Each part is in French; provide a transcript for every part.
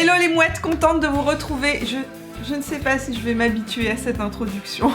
Hello les mouettes, contente de vous retrouver. Je ne sais pas si je vais m'habituer à cette introduction.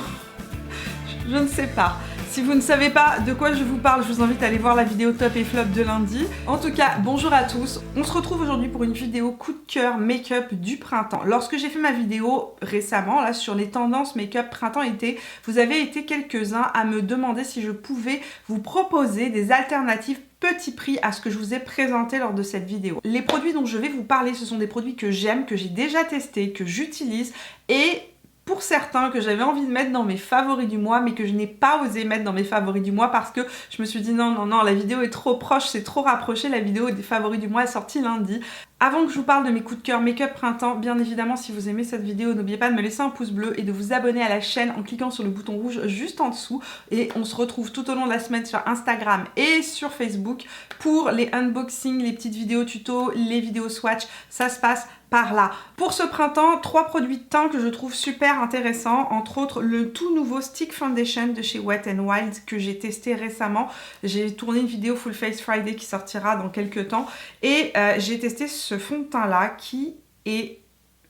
Je ne sais pas. Si vous ne savez pas de quoi je vous parle, je vous invite à aller voir la vidéo top et flop de lundi. En tout cas, bonjour à tous. On se retrouve aujourd'hui pour une vidéo coup de cœur make-up du printemps. Lorsque j'ai fait ma vidéo récemment, là, sur les tendances make-up printemps-été, vous avez été quelques-uns à me demander si je pouvais vous proposer des alternatives petit prix à ce que je vous ai présenté lors de cette vidéo. Les produits dont je vais vous parler, ce sont des produits que j'aime, que j'ai déjà testés, que j'utilise et pour certains que j'avais envie de mettre dans mes favoris du mois mais que je n'ai pas osé mettre dans mes favoris du mois parce que je me suis dit non, la vidéo est trop proche, c'est trop rapproché, la vidéo des favoris du mois est sortie lundi. Avant que je vous parle de mes coups de cœur make-up printemps, bien évidemment si vous aimez cette vidéo, n'oubliez pas de me laisser un pouce bleu et de vous abonner à la chaîne en cliquant sur le bouton rouge juste en dessous. Et on se retrouve tout au long de la semaine sur Instagram et sur Facebook pour les unboxings, les petites vidéos tuto, les vidéos swatch, ça se passe par là. Pour ce printemps, 3 produits de teint que je trouve super intéressants, entre autres le tout nouveau Stick Foundation de chez Wet n Wild que j'ai testé récemment. J'ai tourné une vidéo Full Face Friday qui sortira dans quelques temps et j'ai testé ce fond de teint là qui est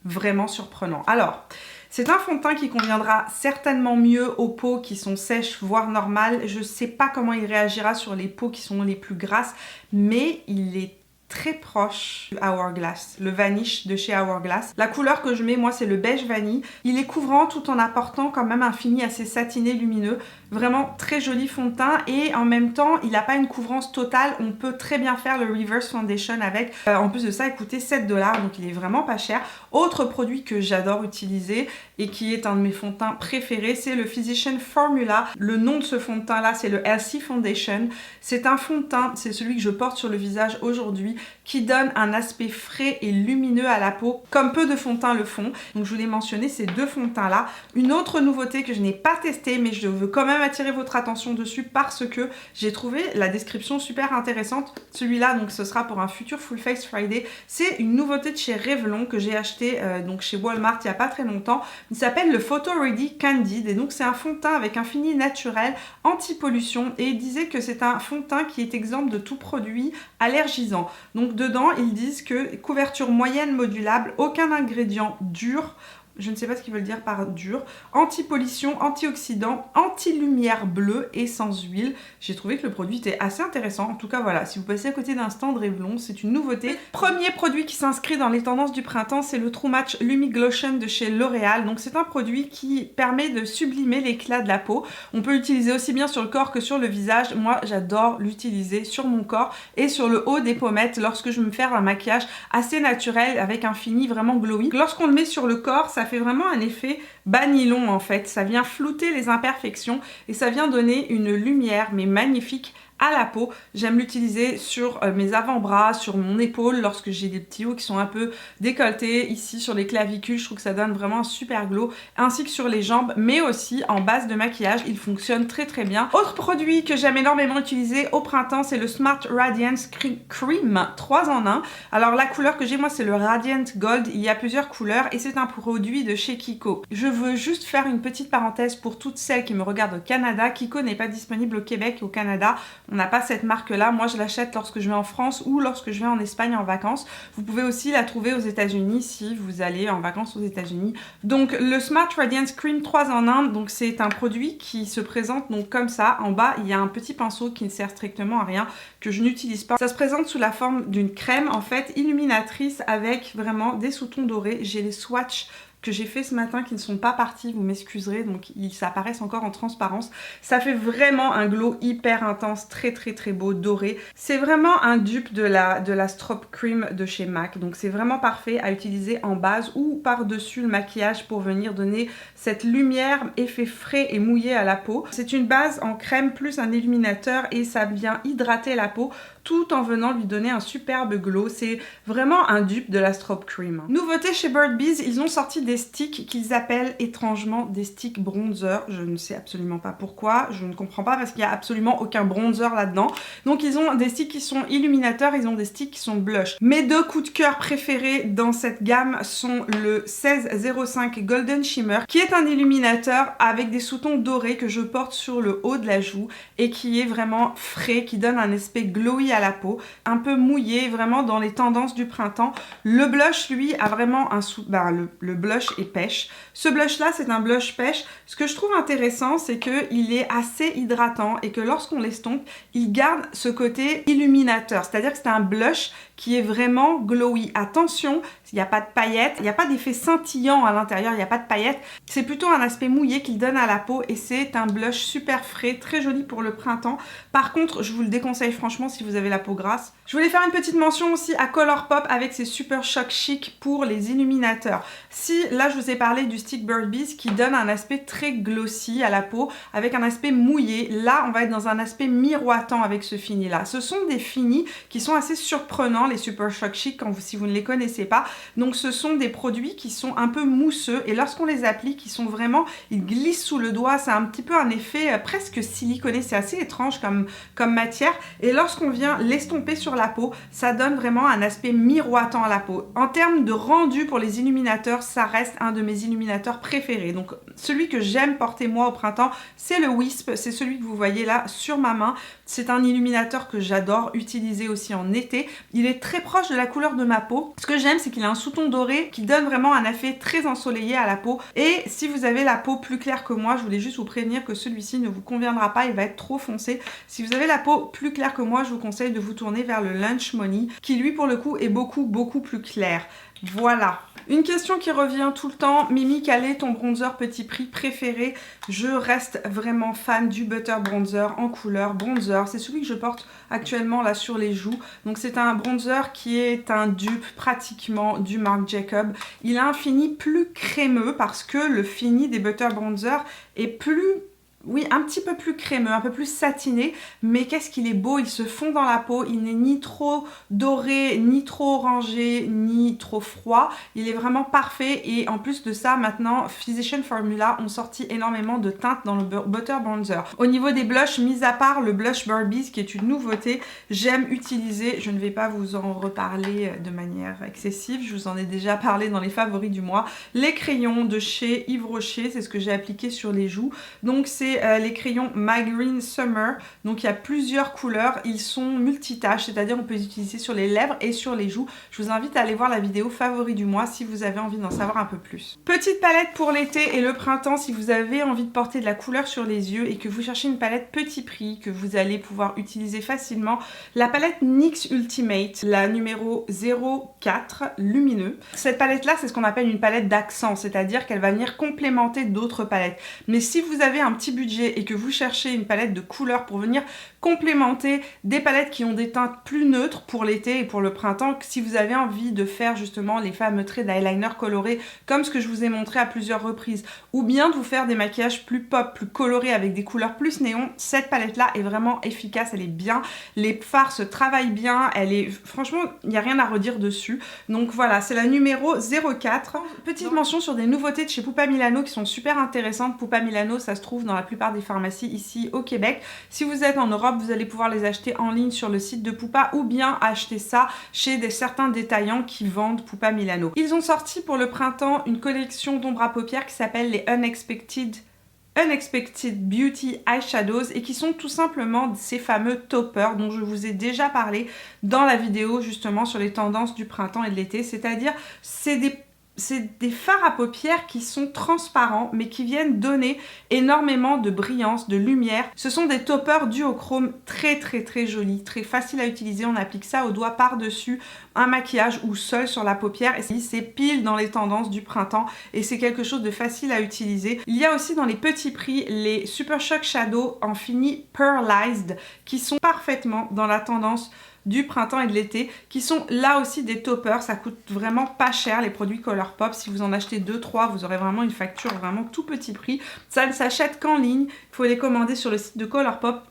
vraiment surprenant. Alors, c'est un fond de teint qui conviendra certainement mieux aux peaux qui sont sèches, voire normales. Je ne sais pas comment il réagira sur les peaux qui sont les plus grasses, mais il est très proche du Hourglass, le Vanish de chez Hourglass. La couleur que je mets, moi, c'est le beige vanille. Il est couvrant tout en apportant quand même un fini assez satiné, lumineux. Vraiment très joli fond de teint et en même temps, il n'a pas une couvrance totale. On peut très bien faire le Reverse Foundation avec. En plus de ça, il coûtait 7 $, donc il est vraiment pas cher. Autre produit que j'adore utiliser et qui est un de mes fonds de teint préférés, c'est le Physician Formula. Le nom de ce fond de teint là, c'est le Elsie Foundation. C'est un fond de teint, c'est celui que je porte sur le visage aujourd'hui, qui donne un aspect frais et lumineux à la peau, comme peu de fonds de teint le font. Donc je voulais mentionner ces deux fonds de teint là. Une autre nouveauté que je n'ai pas testée, mais je veux quand même attirer votre attention dessus parce que j'ai trouvé la description super intéressante. Celui-là, donc ce sera pour un futur Full Face Friday. C'est une nouveauté de chez Revlon que j'ai acheté donc chez Walmart il n'y a pas très longtemps. Il s'appelle le Photo Ready Candid et donc c'est un fond de teint avec un fini naturel anti-pollution et il disait que c'est un fond de teint qui est exempt de tout produit allergisant. Donc dedans, ils disent que couverture moyenne modulable, aucun ingrédient dur, je ne sais pas ce qu'ils veulent dire par dur, anti-pollution, antioxydant, anti-lumière bleue et sans huile. J'ai trouvé que le produit était assez intéressant. En tout cas, voilà, si vous passez à côté d'un stand Revlon, c'est une nouveauté. Premier produit qui s'inscrit dans les tendances du printemps, c'est le True Match Lumi-Glotion de chez L'Oréal. Donc c'est un produit qui permet de sublimer l'éclat de la peau. On peut l'utiliser aussi bien sur le corps que sur le visage. Moi, j'adore l'utiliser sur mon corps et sur le haut des pommettes lorsque je veux me faire un maquillage assez naturel avec un fini vraiment glowy. Lorsqu'on le met sur le corps, ça fait vraiment un effet bas nylon en fait. Ça vient flouter les imperfections et ça vient donner une lumière mais magnifique à la peau. J'aime l'utiliser sur mes avant-bras, sur mon épaule lorsque j'ai des petits hauts qui sont un peu décolletés, ici sur les clavicules, je trouve que ça donne vraiment un super glow, ainsi que sur les jambes, mais aussi en base de maquillage, il fonctionne très très bien. Autre produit que j'aime énormément utiliser au printemps, c'est le Smart Radiance Cream 3 en 1. Alors la couleur que j'ai moi c'est le Radiant Gold, il y a plusieurs couleurs et c'est un produit de chez Kiko. Je veux juste faire une petite parenthèse pour toutes celles qui me regardent au Canada. Kiko n'est pas disponible au Québec et au Canada. On n'a pas cette marque là, moi je l'achète lorsque je vais en France ou lorsque je vais en Espagne en vacances. Vous pouvez aussi la trouver aux États-Unis si vous allez en vacances aux États-Unis. Donc le Smart Radiance Cream 3 en 1, donc c'est un produit qui se présente donc comme ça. En bas il y a un petit pinceau qui ne sert strictement à rien, que je n'utilise pas. Ça se présente sous la forme d'une crème en fait illuminatrice avec vraiment des sous-tons dorés. J'ai les swatchs que j'ai fait ce matin qui ne sont pas partis, vous m'excuserez, donc ils apparaissent encore en transparence. Ça fait vraiment un glow hyper intense, très très très beau, doré. C'est vraiment un dupe de la Strobe Cream de chez MAC, donc c'est vraiment parfait à utiliser en base ou par-dessus le maquillage pour venir donner cette lumière, effet frais et mouillé à la peau. C'est une base en crème plus un illuminateur et ça vient hydrater la peau tout en venant lui donner un superbe glow. C'est vraiment un dupe de la Strobe Cream. Nouveauté chez Bird Bees, ils ont sorti des des sticks qu'ils appellent étrangement des sticks bronzer. Je ne sais absolument pas pourquoi, je ne comprends pas parce qu'il n'y a absolument aucun bronzer là-dedans. Donc ils ont des sticks qui sont illuminateurs, ils ont des sticks qui sont blush. Mes deux coups de cœur préférés dans cette gamme sont le 1605 Golden Shimmer, qui est un illuminateur avec des sous-tons dorés que je porte sur le haut de la joue et qui est vraiment frais, qui donne un aspect glowy à la peau, un peu mouillé, vraiment dans les tendances du printemps. Le blush, lui, a vraiment un le blush est pêche. Ce blush là, c'est un blush pêche. Ce que je trouve intéressant, c'est qu'il est assez hydratant et que lorsqu'on l'estompe, il garde ce côté illuminateur, c'est-à-dire que c'est un blush qui est vraiment glowy. Attention, il n'y a pas de paillettes, il n'y a pas d'effet scintillant à l'intérieur, il n'y a pas de paillettes. C'est plutôt un aspect mouillé qu'il donne à la peau et c'est un blush super frais, très joli pour le printemps. Par contre, je vous le déconseille franchement si vous avez la peau grasse. Je voulais faire une petite mention aussi à Colourpop avec ses Super Shock Chic pour les illuminateurs. Si là je vous ai parlé du stick Bird Bees qui donne un aspect très glossy à la peau avec un aspect mouillé, là on va être dans un aspect miroitant avec ce fini là. Ce sont des finis qui sont assez surprenants, les Super Shock Chic, si vous ne les connaissez pas. Donc ce sont des produits qui sont un peu mousseux et lorsqu'on les applique, ils glissent sous le doigt. C'est un petit peu un effet presque siliconé, c'est assez étrange comme matière. Et lorsqu'on vient l'estomper sur la peau, ça donne vraiment un aspect miroitant à la peau. En termes de rendu pour les illuminateurs, ça reste un de mes illuminateurs préférés. Donc celui que j'aime porter moi au printemps, c'est le Wisp, c'est celui que vous voyez là sur ma main. C'est un illuminateur que j'adore utiliser aussi en été. Il est très proche de la couleur de ma peau. Ce que j'aime, c'est qu'il a un sous-ton doré qui donne vraiment un effet très ensoleillé à la peau. Et si vous avez la peau plus claire que moi, je voulais juste vous prévenir que celui-ci ne vous conviendra pas, il va être trop foncé. Si vous avez la peau plus claire que moi, je vous conseille de vous tourner vers le Lunch Money, qui lui pour le coup est beaucoup plus clair. Voilà. Une question qui revient tout le temps, Mimi, quel est ton bronzer petit prix préféré? Je reste vraiment fan du Butter Bronzer en couleur bronzer. C'est celui que je porte actuellement là sur les joues. Donc c'est un bronzer qui est un dupe pratiquement du Marc Jacob. Il a un fini plus crémeux parce que le fini des Butter Bronzer est plus... Oui, un petit peu plus crémeux, un peu plus satiné, mais qu'est-ce qu'il est beau, il se fond dans la peau, il n'est ni trop doré, ni trop orangé, ni trop froid, il est vraiment parfait et en plus de ça, maintenant, Physician Formula ont sorti énormément de teintes dans le Butter Bronzer. Au niveau des blushs, mis à part le blush Bird Bees qui est une nouveauté, j'aime utiliser, je ne vais pas vous en reparler de manière excessive, je vous en ai déjà parlé dans les favoris du mois, les crayons de chez Yves Rocher, c'est ce que j'ai appliqué sur les joues, donc c'est les crayons My Green Summer, donc il y a plusieurs couleurs, ils sont multitâches, c'est-à-dire on peut les utiliser sur les lèvres et sur les joues. Je vous invite à aller voir la vidéo favori du mois si vous avez envie d'en savoir un peu plus. Petite palette pour l'été et le printemps, si vous avez envie de porter de la couleur sur les yeux et que vous cherchez une palette petit prix que vous allez pouvoir utiliser facilement, la palette NYX Ultimate, la numéro 04 lumineux. Cette palette là, c'est ce qu'on appelle une palette d'accent, c'est-à-dire qu'elle va venir complémenter d'autres palettes. Mais si vous avez un petit budget et que vous cherchez une palette de couleurs pour venir complémenter des palettes qui ont des teintes plus neutres pour l'été et pour le printemps, si vous avez envie de faire justement les fameux traits d'eyeliner colorés comme ce que je vous ai montré à plusieurs reprises, ou bien de vous faire des maquillages plus pop, plus colorés avec des couleurs plus néon, cette palette là est vraiment efficace, elle est bien, les fards se travaillent bien, elle est franchement, il n'y a rien à redire dessus. Donc voilà, c'est la numéro 04. Petite mention sur des nouveautés de chez Pupa Milano qui sont super intéressantes. Pupa Milano, ça se trouve dans la plupart des pharmacies ici au Québec. Si vous êtes en Europe, vous allez pouvoir les acheter en ligne sur le site de Pupa ou bien acheter ça chez certains détaillants qui vendent Pupa Milano. Ils ont sorti pour le printemps une collection d'ombres à paupières qui s'appelle les Unexpected Beauty Eyeshadows et qui sont tout simplement ces fameux toppers dont je vous ai déjà parlé dans la vidéo justement sur les tendances du printemps et de l'été, c'est-à-dire c'est des fards à paupières qui sont transparents mais qui viennent donner énormément de brillance, de lumière. Ce sont des toppers duochrome très jolis, très faciles à utiliser. On applique ça au doigt par-dessus un maquillage ou seul sur la paupière et c'est pile dans les tendances du printemps et c'est quelque chose de facile à utiliser. Il y a aussi dans les petits prix les Super Shock Shadow en fini Pearlized qui sont parfaitement dans la tendance du printemps et de l'été, qui sont là aussi des toppers. Ça coûte vraiment pas cher les produits Colourpop. Si vous en achetez 2-3, vous aurez vraiment une facture vraiment tout petit prix. Ça ne s'achète qu'en ligne, il faut les commander sur le site de Colourpop.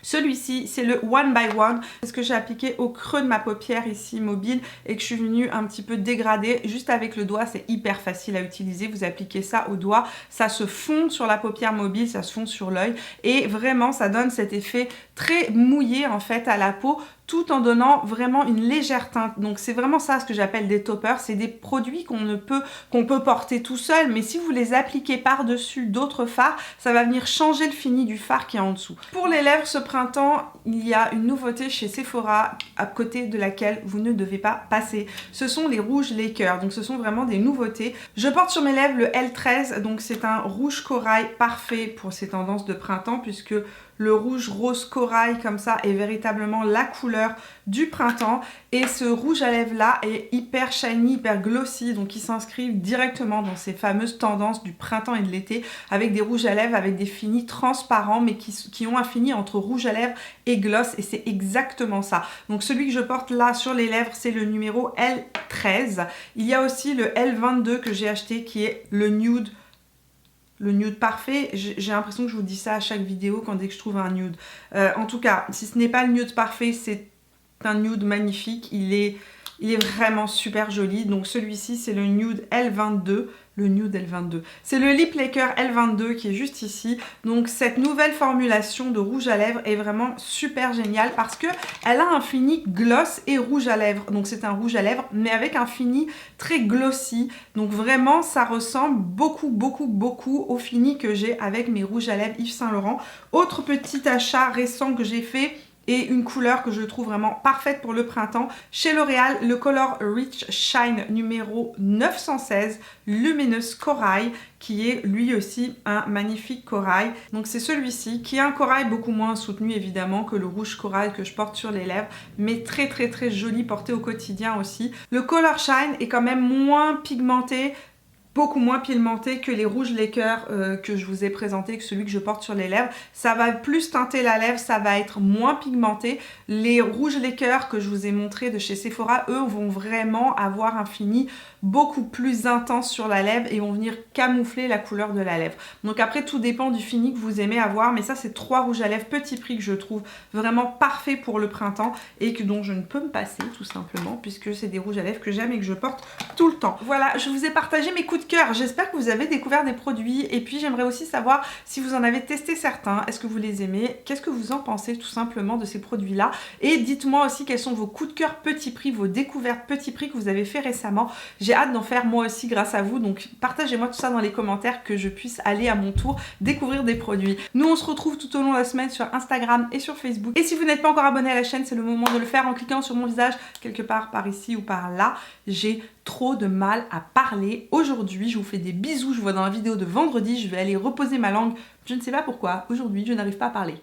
Celui-ci, c'est le One by One. C'est ce que j'ai appliqué au creux de ma paupière ici mobile et que je suis venue un petit peu dégrader juste avec le doigt. C'est hyper facile à utiliser. Vous appliquez ça au doigt, ça se fond sur la paupière mobile, ça se fond sur l'œil et vraiment ça donne cet effet très mouillé en fait à la peau, tout en donnant vraiment une légère teinte. Donc c'est vraiment ça ce que j'appelle des toppers. C'est des produits qu'on peut porter tout seul, mais si vous les appliquez par-dessus d'autres fards, ça va venir changer le fini du fard qui est en dessous. Pour les lèvres ce printemps, il y a une nouveauté chez Sephora à côté de laquelle vous ne devez pas passer. Ce sont les rouges Laker. Donc ce sont vraiment des nouveautés. Je porte sur mes lèvres le L13, donc c'est un rouge corail parfait pour ces tendances de printemps puisque le rouge rose corail comme ça est véritablement la couleur du printemps et ce rouge à lèvres là est hyper shiny, hyper glossy, donc il s'inscrit directement dans ces fameuses tendances du printemps et de l'été avec des rouges à lèvres avec des finis transparents mais qui ont un fini entre rouge à lèvres et gloss et c'est exactement ça. Donc celui que je porte là sur les lèvres c'est le numéro L13. Il y a aussi le L22 que j'ai acheté qui est le nude parfait. J'ai l'impression que je vous dis ça à chaque vidéo dès que je trouve un nude. En tout cas, si ce n'est pas le nude parfait, c'est un nude magnifique. Il est vraiment super joli. Donc celui-ci, c'est le nude L22. Le nude L22. C'est le Lip Laker L22 qui est juste ici. Donc cette nouvelle formulation de rouge à lèvres est vraiment super géniale parce que elle a un fini gloss et rouge à lèvres. Donc c'est un rouge à lèvres mais avec un fini très glossy. Donc vraiment ça ressemble beaucoup au fini que j'ai avec mes rouges à lèvres Yves Saint Laurent. Autre petit achat récent que j'ai fait et une couleur que je trouve vraiment parfaite pour le printemps. Chez L'Oréal, le Color Rich Shine numéro 916, Luminous Corail, qui est lui aussi un magnifique corail. Donc c'est celui-ci, qui est un corail beaucoup moins soutenu évidemment que le rouge corail que je porte sur les lèvres, mais très joli porté au quotidien aussi. Le Color Shine est quand même moins pigmenté, beaucoup moins pigmenté que les rouges Laker que je vous ai présenté, que celui que je porte sur les lèvres. Ça va plus teinter la lèvre, ça va être moins pigmenté. Les rouges Laker que je vous ai montré de chez Sephora, eux vont vraiment avoir un fini beaucoup plus intense sur la lèvre et vont venir camoufler la couleur de la lèvre. Donc après tout dépend du fini que vous aimez avoir, mais ça c'est 3 rouges à lèvres petit prix que je trouve vraiment parfait pour le printemps et dont je ne peux me passer tout simplement puisque c'est des rouges à lèvres que j'aime et que je porte tout le temps. Voilà, je vous ai partagé mes coups de cœur. J'espère que vous avez découvert des produits et puis j'aimerais aussi savoir si vous en avez testé certains. Est-ce que vous les aimez? Qu'est-ce que vous en pensez tout simplement de ces produits-là? Et dites-moi aussi quels sont vos coups de cœur petit prix, vos découvertes petit prix que vous avez fait récemment. J'ai hâte d'en faire moi aussi grâce à vous, donc partagez-moi tout ça dans les commentaires que je puisse aller à mon tour découvrir des produits. Nous on se retrouve tout au long de la semaine sur Instagram et sur Facebook. Et si vous n'êtes pas encore abonné à la chaîne, c'est le moment de le faire en cliquant sur mon visage quelque part par ici ou par là. J'ai trop de mal à parler aujourd'hui. Je vous fais des bisous. Je vous vois dans la vidéo de vendredi. Je vais aller reposer ma langue. Je ne sais pas pourquoi. Aujourd'hui, je n'arrive pas à parler.